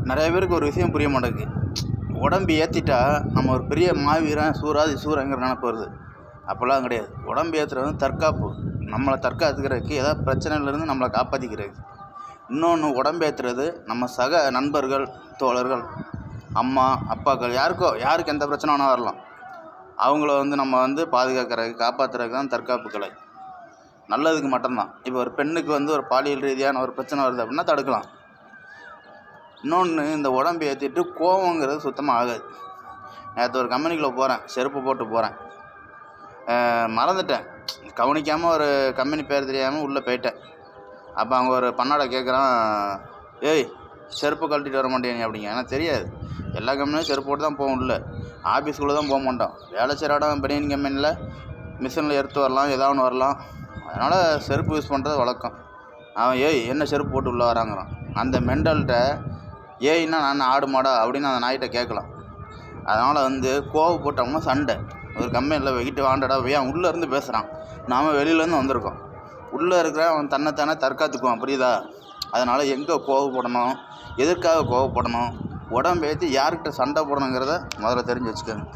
நிறைய பேருக்கு ஒரு விஷயம் புரிய மாட்டேங்குது. உடம்பு ஏற்றிட்டா நம்ம ஒரு பெரிய மாவீரன் சூராதி சூரங்கிற நினப்பு வருது. அப்போல்லாம் கிடையாது. உடம்பு ஏற்றுறது வந்து தற்காப்பு. நம்மளை தற்காத்துக்கிறதுக்கு ஏதாவது பிரச்சனையிலேருந்து நம்மளை காப்பாற்றிக்கிறதுக்கு. இன்னொன்று உடம்பு ஏற்றுறது நம்ம சக நண்பர்கள், தோழர்கள், அம்மா அப்பாக்கள் யாருக்கு எந்த பிரச்சனை வேணால் வரலாம். அவங்கள வந்து நம்ம வந்து பாதுகாக்கிறதுக்கு காப்பாற்றுறதுக்கு தான் தற்காப்பு கலை. நல்லதுக்கு மட்டும்தான். இப்போ ஒரு பெண்ணுக்கு வந்து ஒரு பாலியல் ரீதியான ஒரு பிரச்சனை வருது அப்படின்னா தடுக்கலாம். இன்னொன்று, இந்த உடம்பு ஏற்றிட்டு கோவங்கிறது சுத்தமாக ஆகாது. நேற்று ஒரு கம்பெனிக்குள்ளே போகிறேன், செருப்பு போட்டு போகிறேன், மறந்துட்டேன், கவனிக்காமல் ஒரு கம்பெனி பேர் தெரியாமல் உள்ளே போயிட்டேன். அப்போ அங்கே ஒரு பண்ணாடை கேட்குறான், ஏய் செருப்பு கழட்டிட்டு வர மாட்டேன் அப்படிங்க. எனக்கு தெரியாது, எல்லா கம்பெனியும் செருப்பு போட்டு தான் போவோம், இல்லை ஆஃபீஸ்க்குள்ளே தான் போக மாட்டோம். வேலை செய்கிற இடம் பனியன் கம்பெனியில் மிஷினில் எடுத்து வரலாம், ஏதாவது ஒன்று வரலாம், அதனால் செருப்பு யூஸ் பண்ணுறது வழக்கம். அவன் ஏய் என்ன செருப்பு போட்டு உள்ளே வராங்கிறான். அந்த மெண்டல்கிட்ட ஏய்னா நான் ஆடு மாடா அப்படின்னு அந்த நாய்கிட்ட கேட்கலாம். அதனால் வந்து கோவப்பட்டவங்க சண்டை. ஒரு கம்பெனியில் வெயிட்டு வாண்டடா போய் அவன் உள்ளேருந்து பேசுகிறான், நாம் வெளியிலேருந்து வந்திருக்கோம். உள்ளே இருக்கிற அவன் தன்னைத்தானே தற்காத்துக்குவான், புரியுதா? அதனால் எங்கே கோவப்படணும், எதற்காக கோவப்படணும், உடம்பு ஏற்றி யார்கிட்ட சண்டை போடணுங்கிறத முதல்ல தெரிஞ்சு வச்சுக்கோங்க.